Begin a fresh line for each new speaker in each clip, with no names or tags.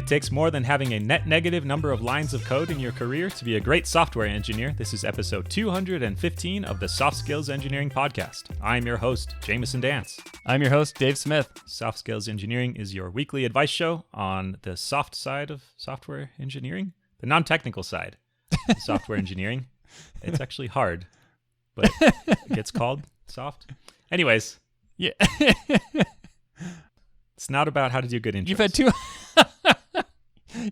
It takes more than having a net negative number of lines of code in your career to be a great software engineer. This is episode 215 of the Soft Skills Engineering Podcast. I'm your host, Jamison Dance.
I'm your host, Dave Smith.
Soft Skills Engineering is your weekly advice show on the soft side of software engineering, the non-technical side of software engineering. It's actually hard, but it gets called soft. Anyways.
Yeah.
It's not about how to do good intros.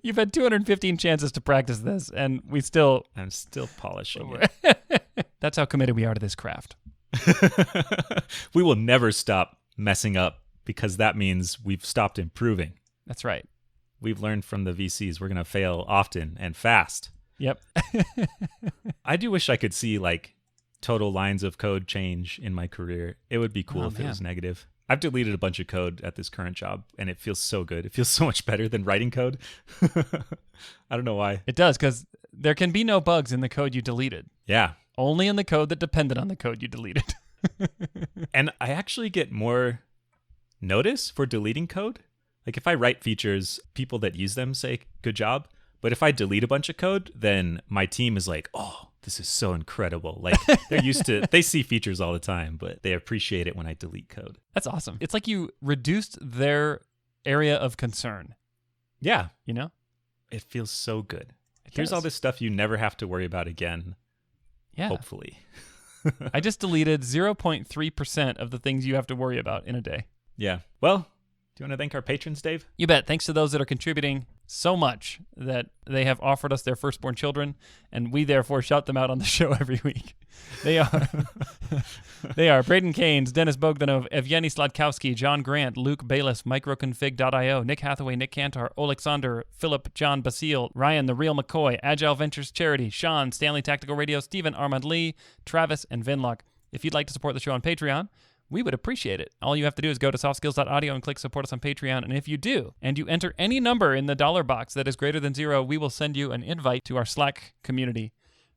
You've had 215 chances to practice this, and I'm
still polishing it.
That's how committed we are to this craft.
We will never stop messing up because that means we've stopped improving.
That's right.
We've learned from the VCs we're going to fail often and fast.
Yep.
I do wish I could see like total lines of code change in my career. It would be cool if it was negative. I've deleted a bunch of code at this current job, and it feels so good. It feels so much better than writing code. I don't know why.
It does, because there can be no bugs in the code you deleted.
Yeah.
Only in the code that depended on the code you deleted.
And I actually get more notice for deleting code. Like if I write features, people that use them say, good job. But if I delete a bunch of code, then my team is like, oh, this is so incredible. Like they see features all the time, but they appreciate it when I delete code.
That's awesome. It's like you reduced their area of concern.
Yeah.
You know?
It feels so good. Here's all this stuff you never have to worry about again.
Yeah.
Hopefully.
I just deleted 0.3% of the things you have to worry about in a day.
Yeah. Well, do you want to thank our patrons, Dave?
You bet. Thanks to those that are contributing so much that they have offered us their firstborn children, and we therefore shout them out on the show every week. They are Braden Keynes, Dennis Bogdanov, Evgeny Sladkowski, John Grant, Luke Bayless, microconfig.io, Nick Hathaway, Nick Cantor, Alexander, Philip, John Basile, Ryan the Real McCoy, Agile Ventures Charity, Sean, Stanley Tactical Radio, Stephen, Armand Lee, Travis, and Vinlock. If you'd like to support the show on Patreon, we would appreciate it. All you have to do is go to softskills.audio and click support us on Patreon. And if you do, and you enter any number in the dollar box that is greater than 0, we will send you an invite to our Slack community,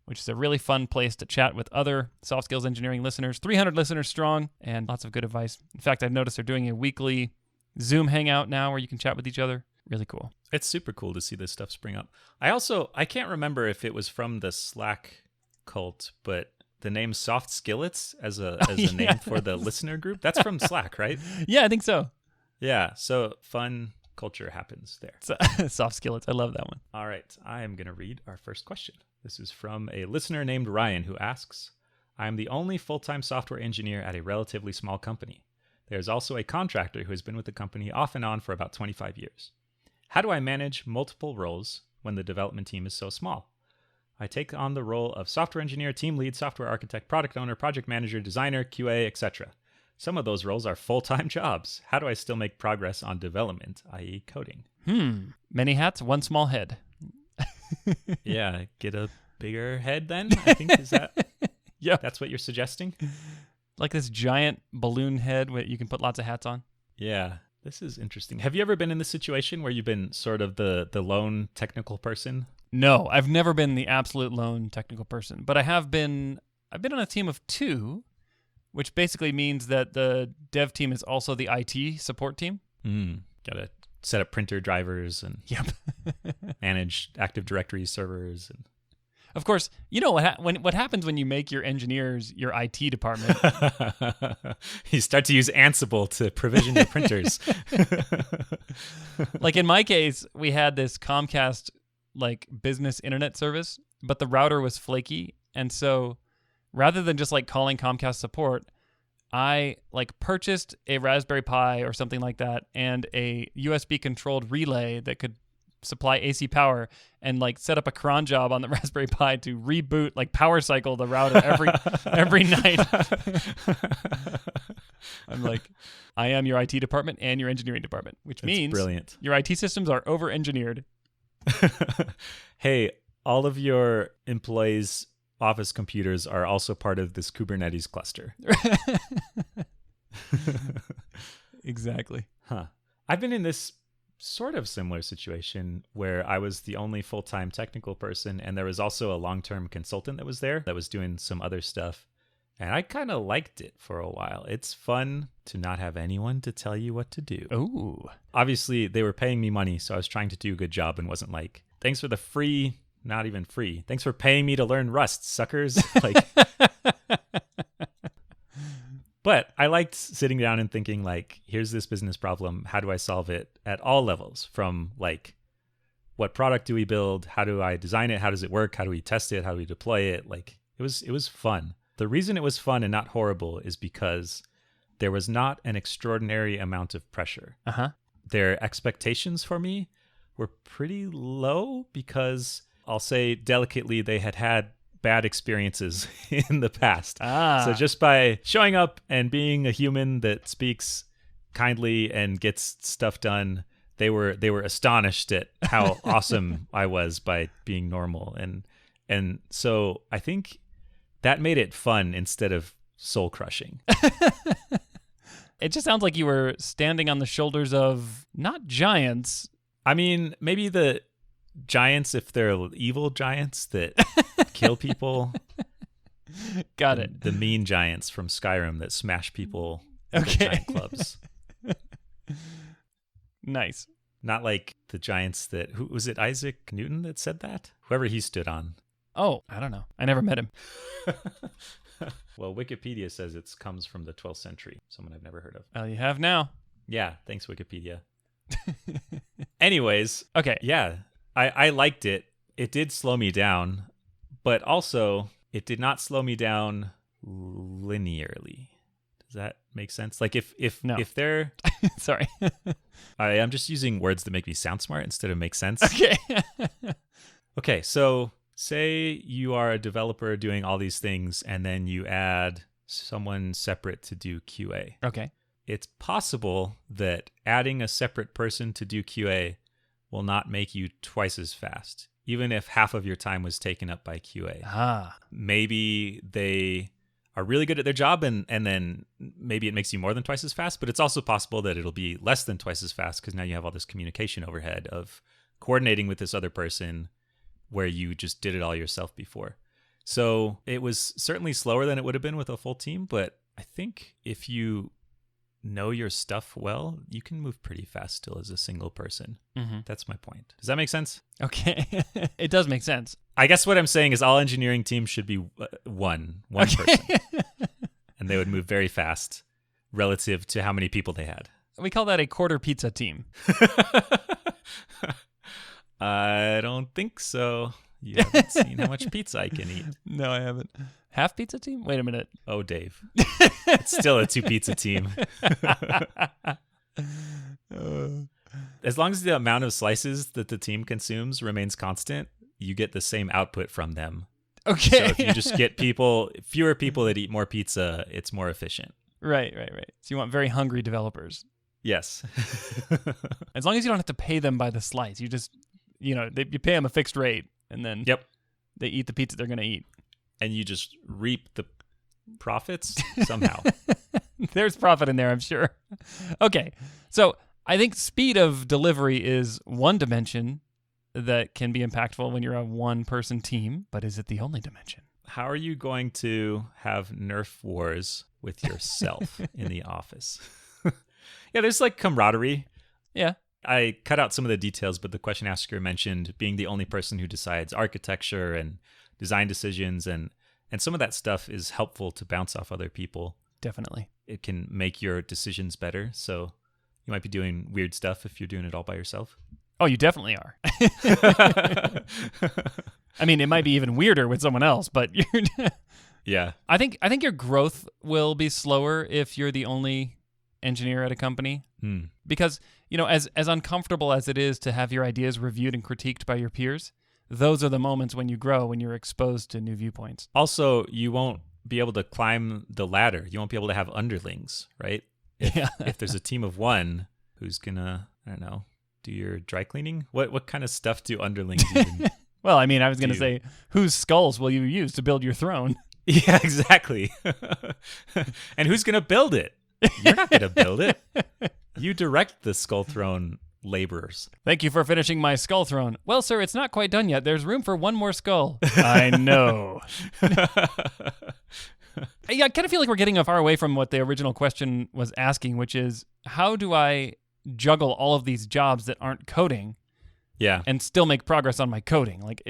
which is a really fun place to chat with other Soft Skills Engineering listeners, 300 listeners strong, and lots of good advice. In fact, I've noticed they're doing a weekly Zoom hangout now where you can chat with each other. Really cool.
It's super cool to see this stuff spring up. I can't remember if it was from the Slack cult, but the name Soft Skillets as a name for the listener group, that's from Slack, right?
Yeah, I think so.
Yeah, so fun culture happens there.
Soft Skillets, I love that one.
All right, I am going to read our first question. This is from a listener named Ryan who asks, I am the only full-time software engineer at a relatively small company. There's also a contractor who has been with the company off and on for about 25 years. How do I manage multiple roles when the development team is so small? I take on the role of software engineer, team lead, software architect, product owner, project manager, designer, QA, etc. Some of those roles are full-time jobs. How do I still make progress on development, i.e. coding?
Many hats, one small head.
Yeah, get a bigger head then, I think. Is that?
Yeah.
That's what you're suggesting?
Like this giant balloon head where you can put lots of hats on?
Yeah, this is interesting. Have you ever been in this situation where you've been sort of the lone technical person?
No, I've never been the absolute lone technical person, but I've been on a team of 2, which basically means that the dev team is also the IT support team.
Gotta set up printer drivers and manage Active Directory servers. And
of course, you know what happens when you make your engineers your IT department.
You start to use Ansible to provision your printers.
Like in my case, we had this Comcast like business internet service, but the router was flaky, and so rather than just like calling Comcast support, I like purchased a Raspberry Pi or something like that and a USB controlled relay that could supply AC power, and like set up a cron job on the Raspberry Pi to reboot, like power cycle the router every night. I'm like, I am your IT department and your engineering department, which means
brilliant.
Your IT systems are over engineered.
Hey, all of your employees' office computers are also part of this Kubernetes cluster.
Exactly.
Huh. I've been in this sort of similar situation where I was the only full-time technical person, and there was also a long-term consultant that was there that was doing some other stuff. And I kind of liked it for a while. It's fun to not have anyone to tell you what to do.
Ooh.
Obviously, they were paying me money, so I was trying to do a good job and wasn't like, thanks for the free, not even free. Thanks for paying me to learn Rust, suckers. Like, but I liked sitting down and thinking like, here's this business problem. How do I solve it at all levels? From like, what product do we build? How do I design it? How does it work? How do we test it? How do we deploy it? Like, it was fun. The reason it was fun and not horrible is because there was not an extraordinary amount of pressure.
Uh-huh.
Their expectations for me were pretty low because I'll say delicately they had bad experiences in the past. So just by showing up and being a human that speaks kindly and gets stuff done, they were astonished at how awesome I was by being normal. And so I think that made it fun instead of soul crushing.
It just sounds like you were standing on the shoulders of not giants.
I mean, maybe the giants, if they're evil giants that kill people.
Got it.
The mean giants from Skyrim that smash people with their giant clubs.
Nice.
Not like the giants that, who was it, Isaac Newton that said that? Whoever he stood on.
Oh, I don't know. I never met him.
Well, Wikipedia says it comes from the 12th century. Someone I've never heard of.
Well, you have now.
Yeah, thanks, Wikipedia. Anyways,
okay.
Yeah, I liked it. It did slow me down, but also it did not slow me down linearly. Does that make sense? Like if they're
sorry,
I'm just using words that make me sound smart instead of make sense.
Okay.
Okay, so say you are a developer doing all these things and then you add someone separate to do QA.
Okay.
It's possible that adding a separate person to do QA will not make you twice as fast, even if half of your time was taken up by QA. Maybe they are really good at their job and then maybe it makes you more than twice as fast, but it's also possible that it'll be less than twice as fast because now you have all this communication overhead of coordinating with this other person where you just did it all yourself before. So it was certainly slower than it would have been with a full team, but I think if you know your stuff well, you can move pretty fast still as a single person. Mm-hmm. That's my point. Does that make sense?
Okay. It does make sense.
I guess what I'm saying is all engineering teams should be one person. And they would move very fast relative to how many people they had.
We call that a quarter pizza team.
I don't think so. You haven't seen how much pizza I can eat.
No, I haven't. Half pizza team? Wait a minute.
Oh, Dave. It's still a 2 pizza team. As long as the amount of slices that the team consumes remains constant, you get the same output from them.
Okay.
So if you just get fewer people that eat more pizza, it's more efficient.
Right. So you want very hungry developers.
Yes.
As long as you don't have to pay them by the slice. You just, you pay them a fixed rate and then they eat the pizza they're going to eat.
And you just reap the profits somehow.
There's profit in there, I'm sure. Okay. So I think speed of delivery is one dimension that can be impactful when you're a one-person team, but is it the only dimension?
How are you going to have Nerf wars with yourself in the office? Yeah, there's like camaraderie.
Yeah.
I cut out some of the details, but the question asker mentioned being the only person who decides architecture and design decisions, and some of that stuff is helpful to bounce off other people.
Definitely.
It can make your decisions better, so you might be doing weird stuff if you're doing it all by yourself.
Oh, you definitely are. I mean, it might be even weirder with someone else, but you're
yeah.
I think your growth will be slower if you're the only engineer at a company. Because, as uncomfortable as it is to have your ideas reviewed and critiqued by your peers, those are the moments when you grow, when you're exposed to new viewpoints.
Also, you won't be able to climb the ladder. You won't be able to have underlings, right? If there's a team of one who's gonna, I don't know, do your dry cleaning? What kind of stuff do underlings even
Well, I mean, I was going to say, whose skulls will you use to build your throne?
Yeah, exactly. And who's going to build it? You're not going to build it. You direct the skull throne laborers.
Thank you for finishing my skull throne. Well, sir, it's not quite done yet. There's room for one more skull. I know. Yeah, I kind of feel like we're getting far away from what the original question was asking, which is how do I juggle all of these jobs that aren't coding
Yeah.
and still make progress on my coding? Like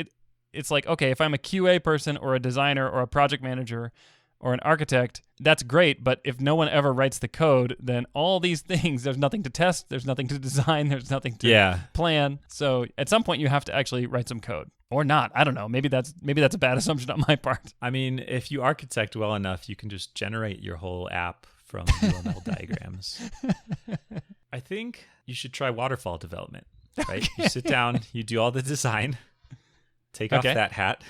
it's like, okay, if I'm a QA person or a designer or a project manager or an architect, that's great. But if no one ever writes the code, then all these things, there's nothing to test, there's nothing to design, there's nothing to plan. So at some point you have to actually write some code. Or not. I don't know. Maybe that's a bad assumption on my part.
I mean, if you architect well enough, you can just generate your whole app from UML diagrams. I think you should try waterfall development, right?
Okay.
You sit down, you do all the design, take off that hat.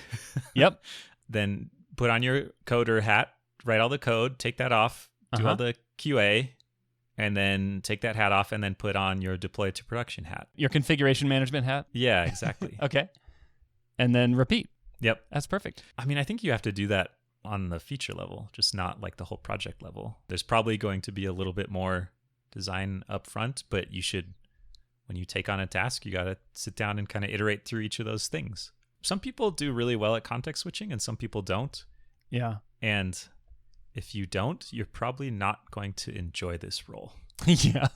Yep.
Then put on your coder hat, write all the code, take that off, do all the QA, and then take that hat off and then put on your deploy to production hat.
Your configuration management hat?
Yeah, exactly.
Okay. And then repeat.
Yep.
That's perfect.
I mean, I think you have to do that on the feature level, just not like the whole project level. There's probably going to be a little bit more design up front, but you should, when you take on a task, you got to sit down and kind of iterate through each of those things. Some people do really well at context switching and some people don't.
Yeah.
And if you don't, you're probably not going to enjoy this role.
Yeah,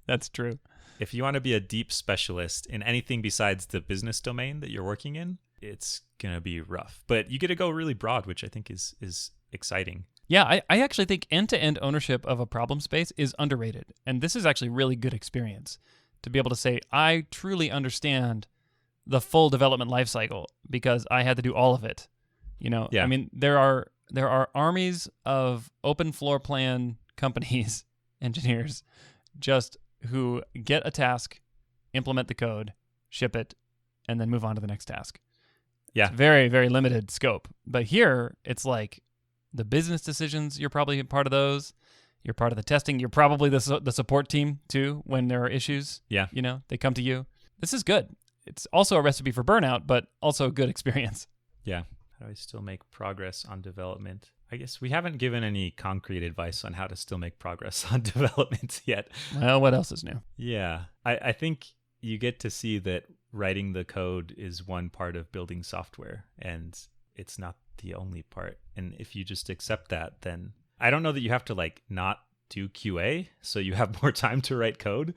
that's true.
If you want to be a deep specialist in anything besides the business domain that you're working in, it's going to be rough. But you get to go really broad, which I think is exciting.
Yeah, I actually think end-to-end ownership of a problem space is underrated. And this is actually really good experience to be able to say, I truly understand the full development lifecycle because I had to do all of it. You know,
Yeah.
I mean, there are armies of open floor plan companies, engineers, just who get a task, implement the code, ship it, and then move on to the next task.
Yeah.
It's very, very limited scope. But here, it's like the business decisions, you're probably part of those. You're part of the testing. You're probably the support team, too, when there are issues.
Yeah.
You know, they come to you. This is good. It's also a recipe for burnout, but also a good experience.
Yeah. How do I still make progress on development? I guess we haven't given any concrete advice on how to still make progress on development yet.
Well, what else is new?
Yeah. I think you get to see that writing the code is one part of building software, and it's not the only part. And if you just accept that, then I don't know that you have to like not do QA so you have more time to write code.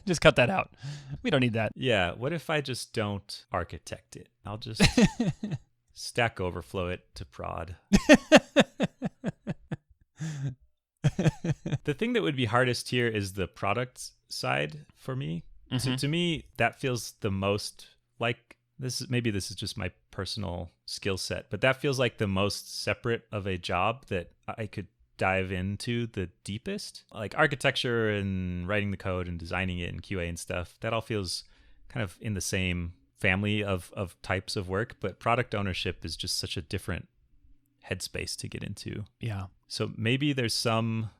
Just cut that out. We don't need that.
Yeah. What if I just don't architect it? I'll just Stack Overflow it to prod. The thing that would be hardest here is the product side for me.
Mm-hmm.
To me, that feels the most like this is just my personal skill set, but that feels like the most separate of a job that I could dive into the deepest. Like architecture and writing the code and designing it and QA and stuff, that all feels kind of in the same family of types of work, but product ownership is just such a different headspace to get into.
Yeah.
So maybe there's some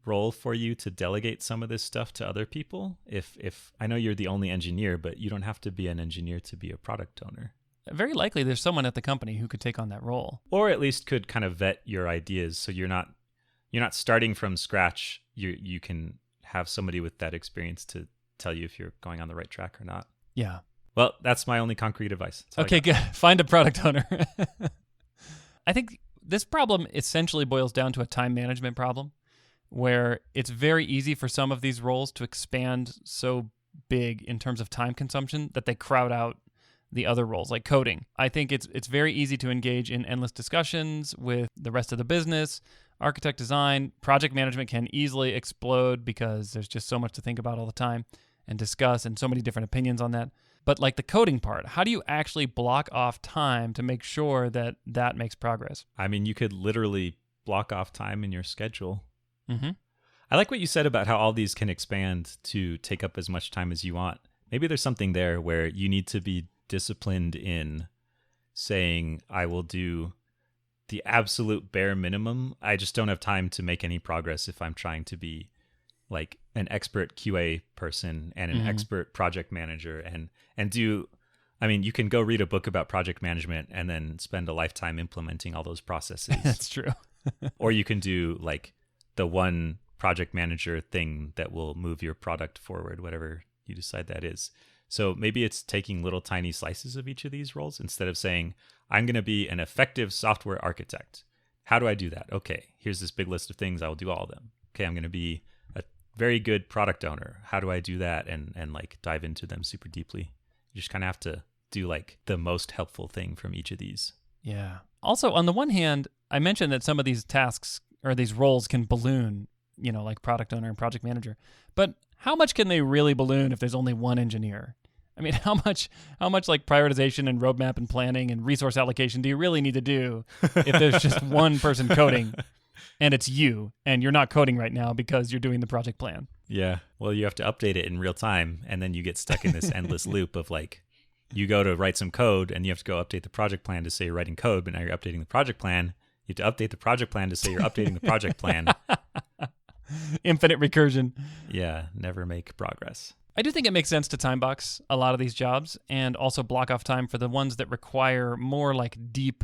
role for you to delegate some of this stuff to other people. If I know you're the only engineer, but you don't have to be an engineer to be a product owner.
Very likely there's someone at the company who could take on that role.
Or at least could kind of vet your ideas so you're not starting from scratch. You can have somebody with that experience to tell you if you're going on the right track or not.
Yeah.
Well, that's my only concrete advice.
Okay, good. Find a product owner. I think this problem essentially boils down to a time management problem where it's very easy for some of these roles to expand so big in terms of time consumption that they crowd out the other roles, like coding. I think it's very easy to engage in endless discussions with the rest of the business. Architect design, project management can easily explode because there's just so much to think about all the time and discuss and so many different opinions on that. But like the coding part, how do you actually block off time to make sure that that makes progress?
I mean, you could literally block off time in your schedule.
Mm-hmm.
I like what you said about how all these can expand to take up as much time as you want. Maybe there's something there where you need to be disciplined in saying, I will do the absolute bare minimum. I just don't have time to make any progress if I'm trying to be like an expert QA person and an expert project manager and do, I mean, you can go read a book about project management and then spend a lifetime implementing all those processes.
That's true.
Or you can do like the one project manager thing that will move your product forward, whatever you decide that is. So maybe it's taking little tiny slices of each of these roles instead of saying, I'm going to be an effective software architect. How do I do that? Okay, here's this big list of things. I will do all of them. Okay, I'm going to be a very good product owner. How do I do that? And like dive into them super deeply. You just kind of have to do like the most helpful thing from each of these.
Yeah. Also, on the one hand, I mentioned that some of these tasks or these roles can balloon, like product owner and project manager. But how much can they really balloon if there's only one engineer? I mean, how much like prioritization and roadmap and planning and resource allocation do you really need to do if there's just one person coding and it's you and you're not coding right now because you're doing the project plan?
Yeah. Well, you have to update it in real time, and then you get stuck in this endless loop of like, you go to write some code and you have to go update the project plan to say you're writing code, but now you're updating the project plan. You have to update the project plan to say you're updating the project plan.
Infinite recursion.
Yeah, never make progress.
I do think it makes sense to time box a lot of these jobs and also block off time for the ones that require more like deep,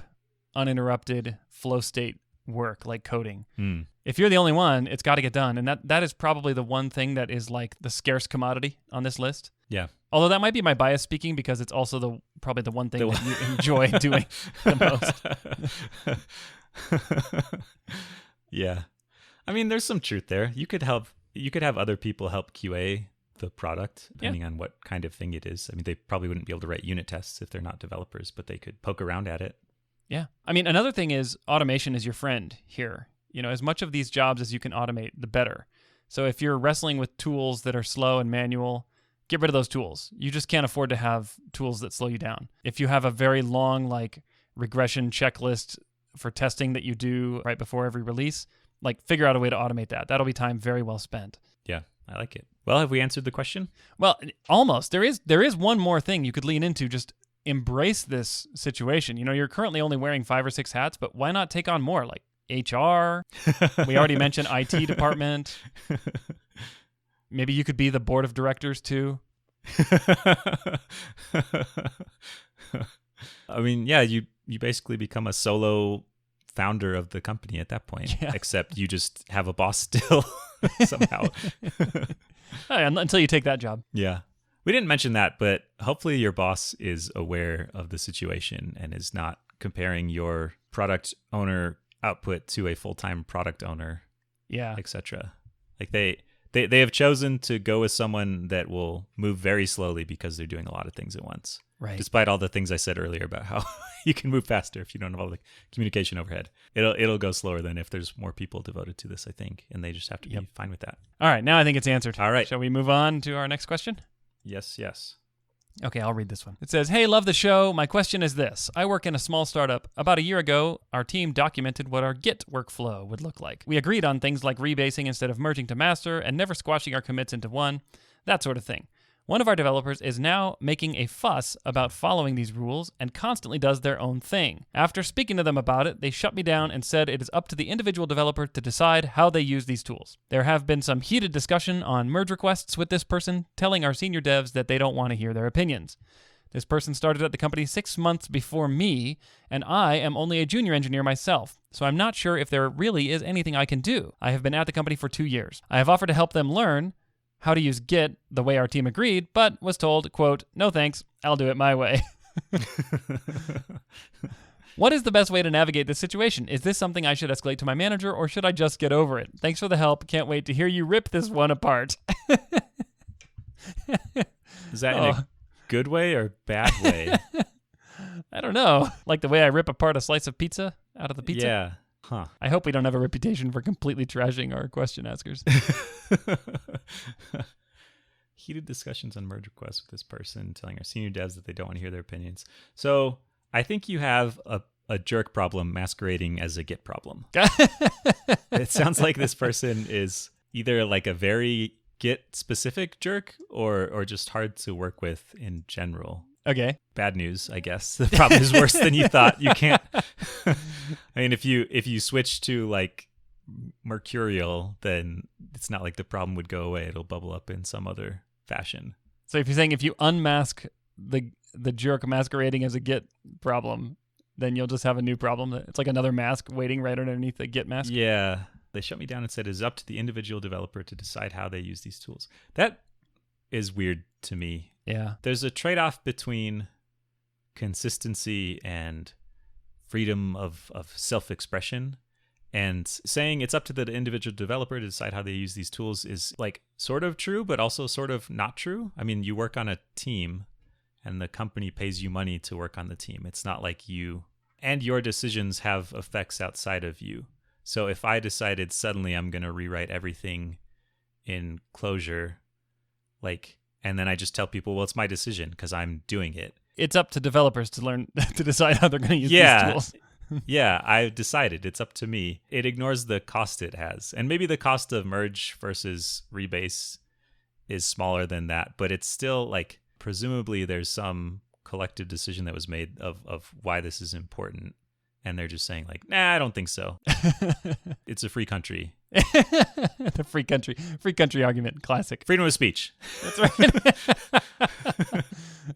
uninterrupted flow state work like coding. If you're the only one, it's got to get done. And that is probably the one thing that is like the scarce commodity on this list.
Yeah.
Although that might be my bias speaking because it's also probably the one thing that you enjoy doing the most.
Yeah. I mean, there's some truth there. You could have other people help QA the product, depending on what kind of thing it is. I mean, they probably wouldn't be able to write unit tests if they're not developers, but they could poke around at it.
Yeah. I mean, another thing is automation is your friend here. As much of these jobs as you can automate, the better. So if you're wrestling with tools that are slow and manual, get rid of those tools. You just can't afford to have tools that slow you down. If you have a very long, like, regression checklist for testing that you do right before every release, like, figure out a way to automate that. That'll be time very well spent.
Yeah, I like it. Well, have we answered the question?
Well, almost. There is one more thing you could lean into. Just embrace this situation. You're currently only wearing 5 or 6 hats, but why not take on more? Like HR. We already mentioned IT department. Maybe you could be the board of directors too.
I mean, yeah, you basically become a solo founder of the company at that point, except you just have a boss still somehow.
Until you take that job.
Yeah. We didn't mention that, but hopefully your boss is aware of the situation and is not comparing your product owner output to a full-time product owner, etc. Like they have chosen to go with someone that will move very slowly because they're doing a lot of things at once.
Right.
Despite all the things I said earlier about how you can move faster if you don't have all the communication overhead. It'll go slower than if there's more people devoted to this, I think, and they just have to be fine with that.
All right, now I think it's answered.
All right.
Shall we move on to our next question?
Yes.
Okay, I'll read this one. It says, "Hey, love the show. My question is this. I work in a small startup. About a year ago, our team documented what our Git workflow would look like. We agreed on things like rebasing instead of merging to master and never squashing our commits into one, that sort of thing. One of our developers is now making a fuss about following these rules and constantly does their own thing. After speaking to them about it, they shut me down and said it is up to the individual developer to decide how they use these tools. There have been some heated discussion on merge requests with this person, telling our senior devs that they don't want to hear their opinions. This person started at the company 6 months before me, and I am only a junior engineer myself, so I'm not sure if there really is anything I can do. I have been at the company for 2 years. I have offered to help them learn how to use Git the way our team agreed, but was told, quote, no thanks, I'll do it my way. What is the best way to navigate this situation? Is this something I should escalate to my manager, or should I just get over it? Thanks for the help. Can't wait to hear you rip this one apart."
Is that in a good way or bad way?
I don't know. Like the way I rip apart a slice of pizza out of the pizza?
Yeah. Huh.
I hope we don't have a reputation for completely trashing our question askers.
Heated discussions on merge requests with this person, telling our senior devs that they don't want to hear their opinions. So I think you have a jerk problem masquerading as a Git problem. It sounds like this person is either like a very Git specific jerk or just hard to work with in general.
Okay.
Bad news, I guess. The problem is worse than you thought. You can't. I mean, if you switch to like mercurial, then it's not like the problem would go away. It'll bubble up in some other fashion.
So if you're saying if you unmask the jerk masquerading as a Git problem, then you'll just have a new problem. It's like another mask waiting right underneath the Git mask.
Yeah. They shut me down and said it is up to the individual developer to decide how they use these tools. That is weird to me.
Yeah.
There's a trade-off between consistency and freedom of self-expression. And saying it's up to the individual developer to decide how they use these tools is like sort of true, but also sort of not true. I mean, you work on a team and the company pays you money to work on the team. It's not like you and your decisions have effects outside of you. So if I decided suddenly I'm going to rewrite everything in Clojure, and then I just tell people, well, it's my decision because I'm doing it.
It's up to developers to learn to decide how they're going to use these tools.
Yeah, I've decided. It's up to me. It ignores the cost it has. And maybe the cost of merge versus rebase is smaller than that, but it's still presumably there's some collective decision that was made of why this is important. And they're just saying nah, I don't think so. It's a free country.
The free country argument, classic.
Freedom of speech.
That's right.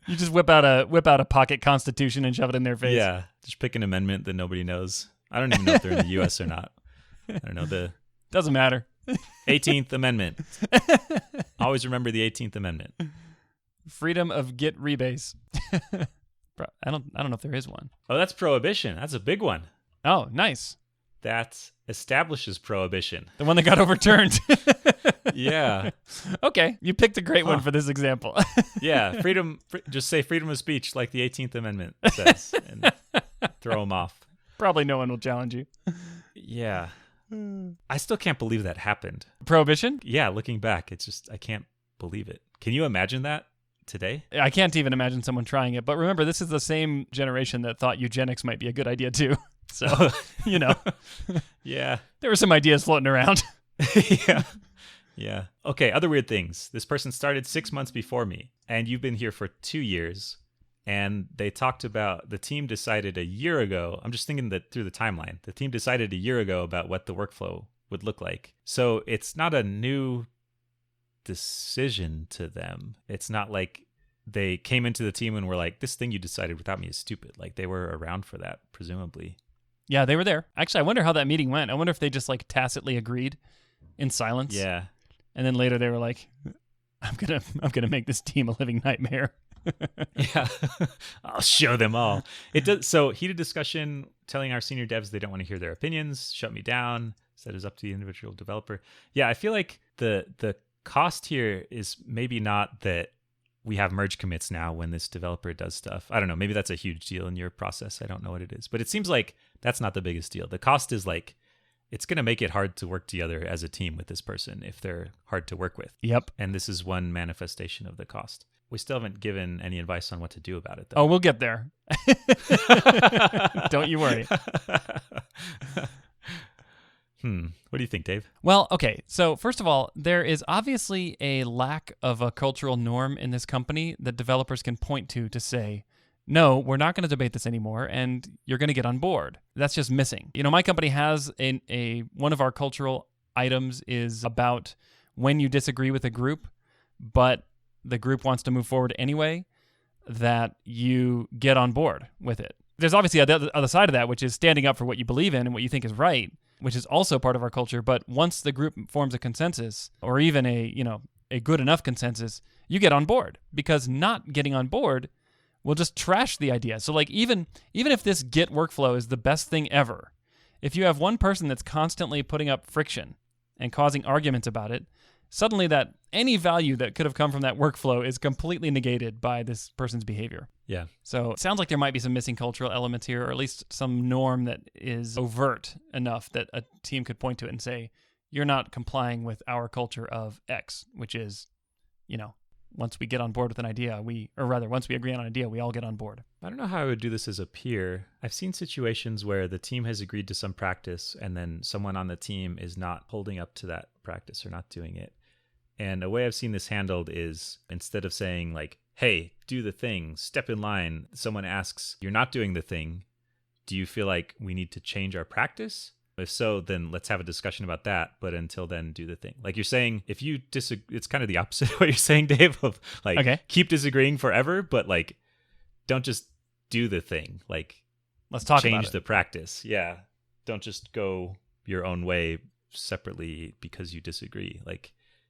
You just whip out a pocket constitution and shove it in their face.
Yeah, just pick an amendment that nobody knows. I don't even know if they're in the U.S. or not. I don't know
Doesn't matter.
18th Amendment. Always remember the 18th Amendment.
Freedom of Git rebase. I don't know if there is one.
Oh, that's prohibition. That's a big one.
Oh, nice.
That establishes prohibition.
The one that got overturned.
Yeah.
Okay, you picked a great one for this example.
Yeah, just say freedom of speech like the 18th Amendment says and throw them off.
Probably no one will challenge you.
Yeah. I still can't believe that happened.
Prohibition?
Yeah, looking back, it's just, I can't believe it. Can you imagine that today?
I can't even imagine someone trying it. But remember, this is the same generation that thought eugenics might be a good idea too. So,
Yeah.
There were some ideas floating around.
Yeah. Yeah. Okay, other weird things. This person started 6 months before me, and you've been here for 2 years. And they talked about, the team decided a year ago, I'm just thinking that through the timeline, the team decided a year ago about what the workflow would look like. So it's not a new decision to them. It's not like they came into the team and were like, this thing you decided without me is stupid. They were around for that, presumably.
Yeah, they were there. Actually, I wonder how that meeting went. I wonder if they just tacitly agreed in silence.
Yeah.
And then later they were like, I'm gonna make this team a living nightmare.
Yeah. I'll show them all. It does. So heated discussion, telling our senior devs they don't want to hear their opinions, shut me down, said it's up to the individual developer. Yeah, I feel like the cost here is maybe not that we have merge commits now when this developer does stuff. I don't know. Maybe that's a huge deal in your process. I don't know what it is. But it seems like that's not the biggest deal. The cost is it's going to make it hard to work together as a team with this person if they're hard to work with.
Yep.
And this is one manifestation of the cost. We still haven't given any advice on what to do about it, though.
Oh, we'll get there. Don't you worry.
What do you think, Dave?
Well, okay. So first of all, there is obviously a lack of a cultural norm in this company that developers can point to say, no, we're not going to debate this anymore, and you're going to get on board. That's just missing. My company has one of our cultural items is about when you disagree with a group, but the group wants to move forward anyway, that you get on board with it. There's obviously the other side of that, which is standing up for what you believe in and what you think is right, which is also part of our culture. But once the group forms a consensus, or even a good enough consensus, you get on board, because not getting on board will just trash the idea. So even if this Git workflow is the best thing ever, if you have one person that's constantly putting up friction and causing arguments about it, suddenly that any value that could have come from that workflow is completely negated by this person's behavior.
Yeah.
So it sounds like there might be some missing cultural elements here, or at least some norm that is overt enough that a team could point to it and say, you're not complying with our culture of X, which is, once we get on board with an idea, once we agree on an idea, we all get on board.
I don't know how I would do this as a peer. I've seen situations where the team has agreed to some practice and then someone on the team is not holding up to that practice or not doing it. And a way I've seen this handled is, instead of saying hey, do the thing, step in line, someone asks, you're not doing the thing. Do you feel like we need to change our practice? If so, then let's have a discussion about that. But until then, do the thing. You're saying, if you disagree, it's kind of the opposite of what you're saying, Dave, of
okay,
keep disagreeing forever, but don't just do the thing.
Let's talk about
change
it.
the practice. Yeah. Don't just go your own way separately because you disagree.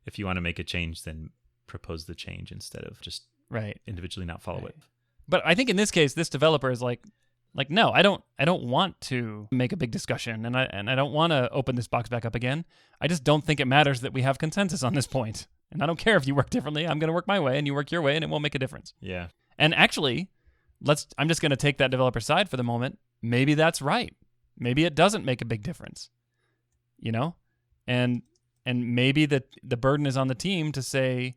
If you want to make a change, then propose the change instead of just
right
individually not follow it.
But I think in this case, this developer is Like, no, I don't want to make a big discussion, and I don't want to open this box back up again. I just don't think it matters that we have consensus on this point. And I don't care if you work differently. I'm going to work my way and you work your way, and it won't make a difference.
Yeah.
And actually, I'm just going to take that developer side for the moment. Maybe that's right. Maybe it doesn't make a big difference. And maybe the burden is on the team to say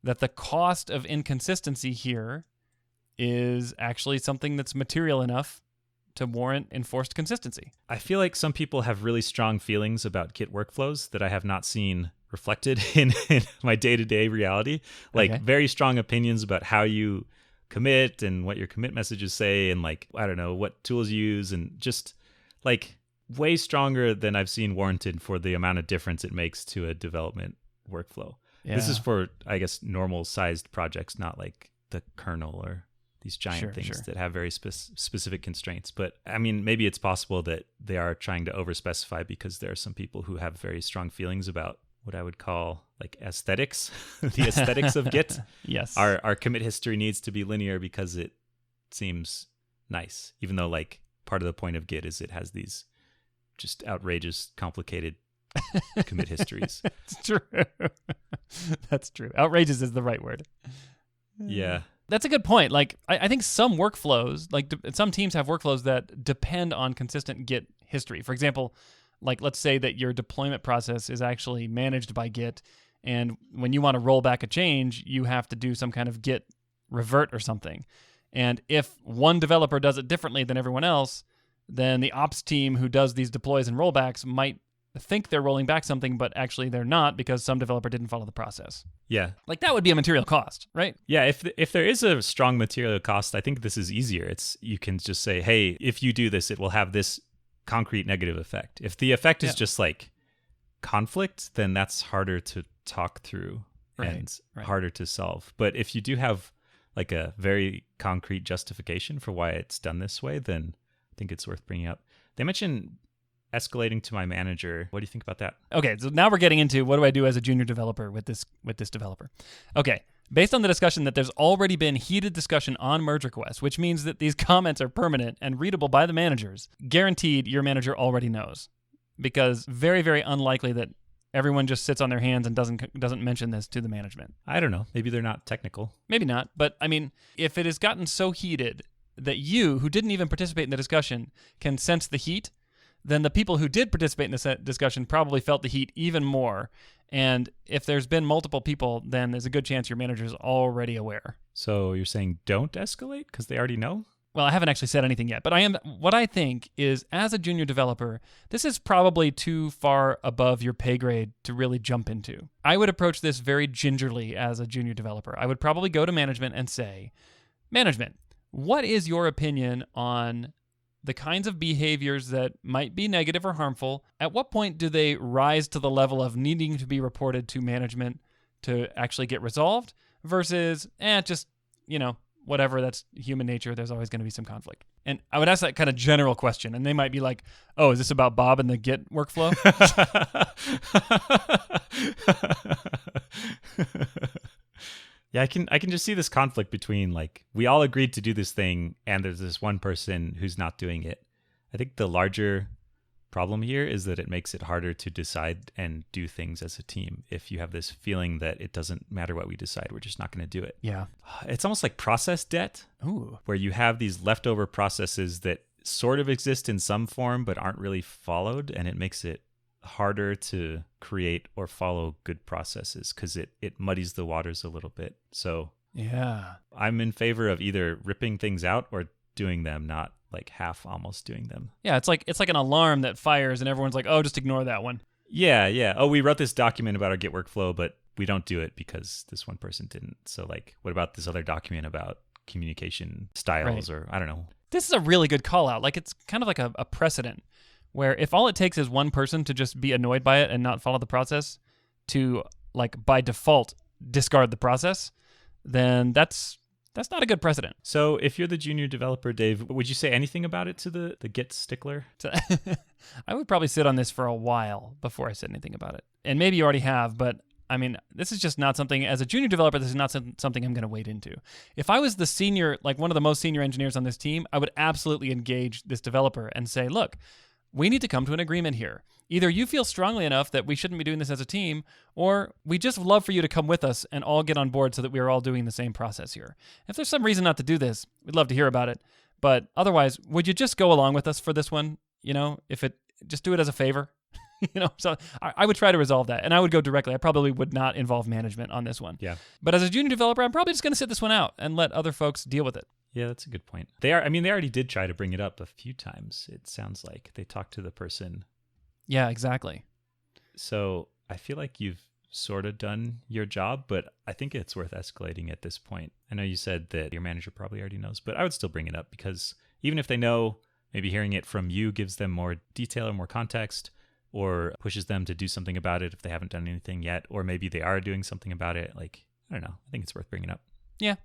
that the cost of inconsistency here is actually something that's material enough to warrant enforced consistency.
I feel like some people have really strong feelings about Git workflows that I have not seen reflected in my day-to-day reality. Like very strong opinions about how you commit and what your commit messages say and like, I don't know, what tools you use, and just like way stronger than I've seen warranted for the amount of difference it makes to a development workflow. Yeah. This is for, I guess, normal sized projects, not like the kernel or these giant things that have very specific constraints. But I mean, maybe it's possible that they are trying to overspecify because there are some people who have very strong feelings about what I would call like aesthetics, the aesthetics of Git.
Yes.
Our commit history needs to be linear because it seems nice, even though like part of the point of Git is it has these just outrageous, complicated commit histories.
It's true. That's true. Outrageous is the right word.
Yeah.
That's a good point. Like, I think some workflows, like some teams have workflows that depend on consistent Git history. For example, like let's say that your deployment process is actually managed by Git, and when you want to roll back a change, you have to do some kind of Git revert or something. And if one developer does it differently than everyone else, then the ops team who does these deploys and rollbacks might think they're rolling back something, but actually they're not because some developer didn't follow the process.
Yeah.
Like that would be a material cost, right?
Yeah, if there is a strong material cost, I think this is easier. You can just say, hey, if you do this, it will have this concrete negative effect. If the effect is just like conflict, then that's harder to talk through and harder to solve. But if you do have like a very concrete justification for why it's done this way, then I think it's worth bringing up. They mentioned escalating to my manager. What do you think about that?
Okay, so now we're getting into what do I do as a junior developer with this developer. Okay, based on the discussion that there's already been heated discussion on merge requests, which means that these comments are permanent and readable by the managers, guaranteed your manager already knows. Because very, very unlikely that everyone just sits on their hands and doesn't mention this to the management.
I don't know. Maybe they're not technical.
Maybe not. But I mean, if it has gotten so heated that you, who didn't even participate in the discussion, can sense the heat, then the people who did participate in this discussion probably felt the heat even more. And if there's been multiple people, then there's a good chance your manager's already aware.
So you're saying don't escalate because they already know?
Well, I haven't actually said anything yet, but what I think is, as a junior developer, this is probably too far above your pay grade to really jump into. I would approach this very gingerly as a junior developer. I would probably go to management and say, management, what is your opinion on the kinds of behaviors that might be negative or harmful? At what point do they rise to the level of needing to be reported to management to actually get resolved versus, just, whatever, that's human nature, there's always going to be some conflict. And I would ask that kind of general question, and they might be like, oh, is this about Bob and the Git workflow?
Yeah, I can just see this conflict between like we all agreed to do this thing and there's this one person who's not doing it. I think the larger problem here is that it makes it harder to decide and do things as a team if you have this feeling that it doesn't matter what we decide, we're just not going to do it.
Yeah.
It's almost like process debt.
Ooh.
Where you have these leftover processes that sort of exist in some form but aren't really followed, and it makes it harder to create or follow good processes because it muddies the waters a little bit. So
yeah,
I'm in favor of either ripping things out or doing them, not like half almost doing them.
Yeah, it's like an alarm that fires and everyone's like, oh, just ignore that one.
Yeah. Oh, we wrote this document about our Git workflow, but we don't do it because this one person didn't. So like, what about this other document about communication styles or I don't know.
This is a really good call out. Like it's kind of like a precedent where if all it takes is one person to just be annoyed by it and not follow the process to like by default discard the process, then that's not a good precedent.
So if you're the junior developer, Dave, would you say anything about it to the Git stickler?
I would probably sit on this for a while before I said anything about it. And maybe you already have, but I mean, this is just not something, as a junior developer, this is not something I'm going to wade into. If I was the senior, like one of the most senior engineers on this team, I would absolutely engage this developer and say, look, we need to come to an agreement here. Either you feel strongly enough that we shouldn't be doing this as a team, or we just love for you to come with us and all get on board so that we are all doing the same process here. If there's some reason not to do this, we'd love to hear about it. But otherwise, would you just go along with us for this one? Just do it as a favor. So I would try to resolve that, and I would go directly. I probably would not involve management on this one.
Yeah.
But as a junior developer, I'm probably just going to sit this one out and let other folks deal with it.
Yeah, that's a good point. They already did try to bring it up a few times. It sounds like they talked to the person.
Yeah, exactly.
So I feel like you've sort of done your job, but I think it's worth escalating at this point. I know you said that your manager probably already knows, but I would still bring it up because even if they know, maybe hearing it from you gives them more detail or more context, or pushes them to do something about it if they haven't done anything yet, or maybe they are doing something about it. Like, I don't know. I think it's worth bringing up.
Yeah,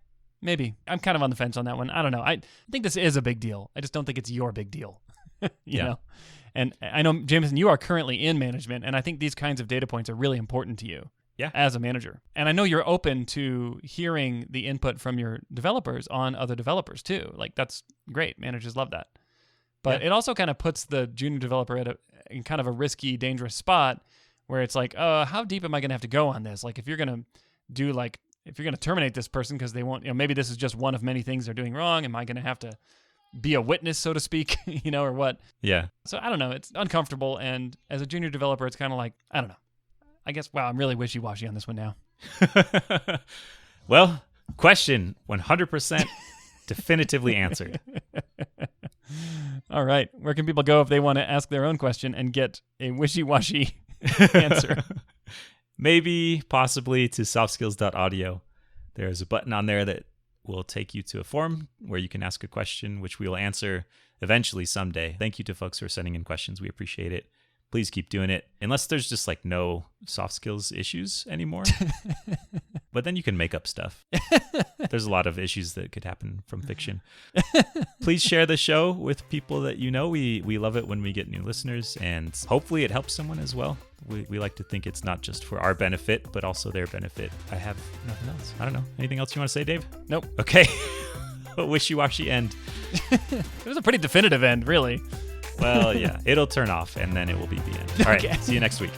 maybe. I'm kind of on the fence on that one. I don't know. I think this is a big deal. I just don't think it's your big deal. you know? And I know, Jamison, you are currently in management, and I think these kinds of data points are really important to you as a manager. And I know you're open to hearing the input from your developers on other developers too. Like, that's great. Managers love that. But it also kind of puts the junior developer in kind of a risky, dangerous spot where it's like, how deep am I going to have to go on this? Like, if you're going to terminate this person because they won't, maybe this is just one of many things they're doing wrong. Am I going to have to be a witness, so to speak, or what?
Yeah.
So I don't know. It's uncomfortable. And as a junior developer, it's kind of like, I don't know. I guess, wow, I'm really wishy-washy on this one now.
Well, question 100% definitively answered.
All right. Where can people go if they want to ask their own question and get a wishy-washy answer?
Maybe, possibly to softskills.audio. There's a button on there that will take you to a form where you can ask a question, which we will answer eventually someday. Thank you to folks who are sending in questions. We appreciate it. Please keep doing it. Unless there's just like no soft skills issues anymore. But then you can make up stuff. There's a lot of issues that could happen from fiction. Please share the show with people that you know. We love it when we get new listeners, and hopefully it helps someone as well. We like to think it's not just for our benefit, but also their benefit. I have nothing else. I don't know. Anything else you want to say, Dave?
Nope.
Okay. A wishy-washy end.
It was a pretty definitive end, really.
Well, yeah. It'll turn off, and then it will be the end. All right. See you next week.